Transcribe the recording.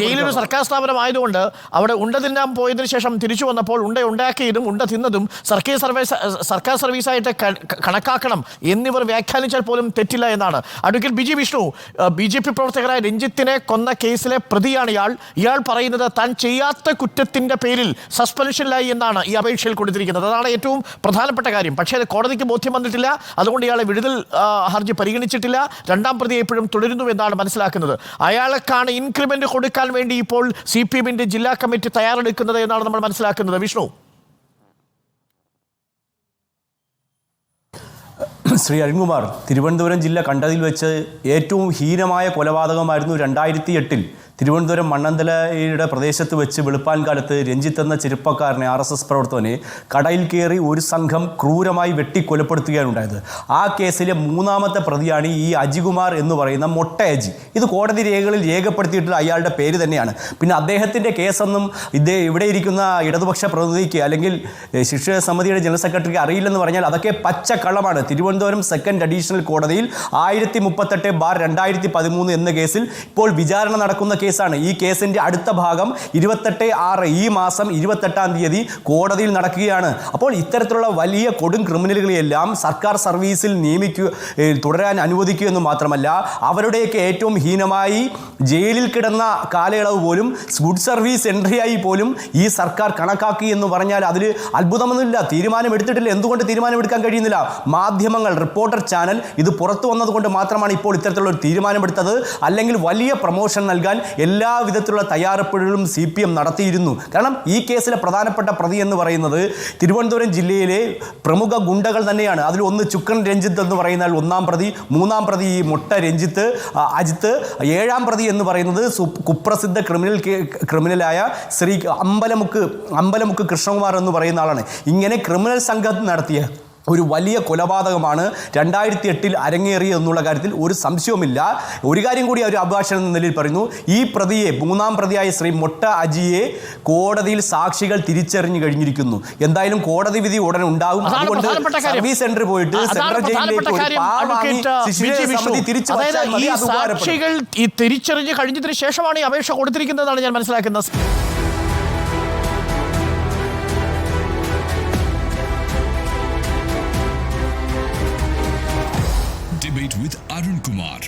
ജയിലൊരു സർക്കാർ സ്ഥാപനമായതുകൊണ്ട് അവിടെ ഉണ്ട തിന്നാൻ പോയതിനു ശേഷം തിരിച്ചു വന്നപ്പോൾ ഉണ്ടാക്കിയതും ഉണ്ട തിന്നതും സർക്കാർ സർവീസായിട്ട് കണക്കാക്കണം എന്നിവർ വ്യാഖ്യാനിച്ചാൽ പോലും തെറ്റില്ല എന്നാണ്. Advocate B G Vishnu, BJP പ്രവർത്തകരായ രഞ്ജിത്തിനെ കൊന്ന കേസിലെ പ്രതിയാണ് ഇയാൾ പറയുന്നത് താൻ ചെയ്യാത്ത കുറ്റത്തിന്റെ പേരിൽ സസ്പെൻഷനിലായി എന്നാണ് ഈ അപേക്ഷയിൽ കൊടുത്തിരിക്കുന്നത്. അതാണ് ഏറ്റവും പ്രധാനപ്പെട്ട കാര്യം. പക്ഷേ അത് കോടതിക്ക് ബോധ്യം വന്നിട്ടില്ല. അതുകൊണ്ട് ഇയാളെ വിടുതൽ ഹർജി പരിഗണിച്ചിട്ടില്ല. രണ്ടാം പ്രതി എപ്പോഴും തുടരുന്നു എന്നാണ് മനസ്സിലാക്കുന്നത്. അയാൾക്കാണ് ഇൻക്രിമെന്റ് കൊടുക്കാൻ വേണ്ടി ഇപ്പോൾ CPM-ന്റെ ജില്ലാ കമ്മിറ്റി തയ്യാറെടുക്കുന്നത് എന്നാണ് നമ്മൾ മനസ്സിലാക്കുന്നത്. വിഷ്ണു, ശ്രീ അരുൺകുമാർ, തിരുവനന്തപുരം ജില്ല കണ്ടതിൽ വെച്ച് ഏറ്റവും ഹീനമായ കൊലപാതകമായിരുന്നു 2008 തിരുവനന്തപുരം മണ്ണന്തലയുടെ പ്രദേശത്ത് വെച്ച് വെളുപ്പാൻകാലത്ത് രഞ്ജിത്ത് എന്ന ചെറുപ്പക്കാരനെ RSS പ്രവർത്തകനെ കടയിൽ കയറി ഒരു സംഘം ക്രൂരമായി വെട്ടിക്കൊലപ്പെടുത്തുകയാണുണ്ടായത്. ആ കേസിലെ മൂന്നാമത്തെ പ്രതിയാണ് ഈ അജികുമാർ എന്ന് പറയുന്ന മൊട്ട അജി. ഇത് കോടതി രേഖകളിൽ രേഖപ്പെടുത്തിയിട്ടുള്ള അയാളുടെ പേര് തന്നെയാണ്. പിന്നെ അദ്ദേഹത്തിൻ്റെ കേസൊന്നും ഇവിടെ ഇരിക്കുന്ന ഇടതുപക്ഷ പ്രതിനിധിക്ക് അല്ലെങ്കിൽ ശിക്ഷ സമിതിയുടെ ജനറൽ സെക്രട്ടറിക്ക് അറിയില്ലെന്ന് പറഞ്ഞാൽ അതൊക്കെ പച്ചക്കള്ളമാണ്. തിരുവനന്തപുരം സെക്കൻഡ് അഡീഷണൽ കോടതിയിൽ 1038/2013 എന്ന കേസിൽ ഇപ്പോൾ വിചാരണ നടക്കുന്ന കേസാണ്. ഈ കേസിന്റെ അടുത്ത ഭാഗം 28/6 ഈ മാസം 28-ാം തീയതി കോടതിയിൽ നടക്കുകയാണ്. അപ്പോൾ ഇത്തരത്തിലുള്ള വലിയ കൊടും ക്രിമിനലുകളെയെല്ലാം സർക്കാർ സർവീസിൽ തുടരാൻ അനുവദിക്കുക എന്ന് മാത്രമല്ല, അവരുടെയൊക്കെ ഏറ്റവും ഹീനമായി ജയിലിൽ കിടന്ന കാലയളവ് പോലും ഗുഡ് സർവീസ് എൻട്രിയായി പോലും ഈ സർക്കാർ കണക്കാക്കി എന്ന് പറഞ്ഞാൽ അതിൽ അത്ഭുതമൊന്നുമില്ല. തീരുമാനമെടുത്തിട്ടില്ല. എന്തുകൊണ്ട് തീരുമാനമെടുക്കാൻ കഴിയുന്നില്ല? മാധ്യമങ്ങൾ, റിപ്പോർട്ടർ ചാനൽ ഇത് പുറത്തു വന്നതുകൊണ്ട് മാത്രമാണ് ഇപ്പോൾ ഇത്തരത്തിലുള്ള ഒരു തീരുമാനമെടുത്തത്. അല്ലെങ്കിൽ വലിയ പ്രൊമോഷൻ നൽകാൻ എല്ലാ വിധത്തിലുള്ള തയ്യാറെടുപ്പുകളും CPM നടത്തിയിരുന്നു. കാരണം ഈ കേസിലെ പ്രധാനപ്പെട്ട പ്രതി എന്ന് പറയുന്നത് തിരുവനന്തപുരം ജില്ലയിലെ പ്രമുഖ ഗുണ്ടകൾ തന്നെയാണ്. അതിൽ ഒന്ന് ചുക്കൻ രഞ്ജിത്ത് എന്ന് പറയുന്ന ഒന്നാം പ്രതി, മൂന്നാം പ്രതി ഈ മൊട്ട രഞ്ജിത്ത് അജിത്ത്, ഏഴാം പ്രതി എന്ന് പറയുന്നത് കുപ്രസിദ്ധ ക്രിമിനലായ ശ്രീ അമ്പലമുക്ക് കൃഷ്ണകുമാർ എന്ന് പറയുന്ന ആളാണ്. ഇങ്ങനെ ക്രിമിനൽ സംഘം നടത്തിയ ഒരു വലിയ കൊലപാതകമാണ് 2008 അരങ്ങേറിയ എന്നുള്ള കാര്യത്തിൽ ഒരു സംശയവുമില്ല. ഒരു കാര്യം കൂടി ഒരു അഭിഭാഷകൻ എന്ന നിലയിൽ പറയുന്നു, ഈ പ്രതിയെ, മൂന്നാം പ്രതിയായ ശ്രീ മൊട്ട അജിയെ കോടതിയിൽ സാക്ഷികൾ തിരിച്ചറിഞ്ഞു കഴിഞ്ഞിരിക്കുന്നു. എന്തായാലും കോടതി വിധി ഉടൻ ഉണ്ടാകും. അതുകൊണ്ട് സർവീസ് സെന്റർ പോയിട്ട് സെൻട്രൽ ജയിലിലേക്ക് സാക്ഷികൾ തിരിച്ചറിഞ്ഞു കഴിഞ്ഞതിന് ശേഷമാണ് ഈ അപേക്ഷ കൊടുത്തിരിക്കുന്നതാണ് ഞാൻ മനസ്സിലാക്കുന്നത്. Debate with Arun Kumar.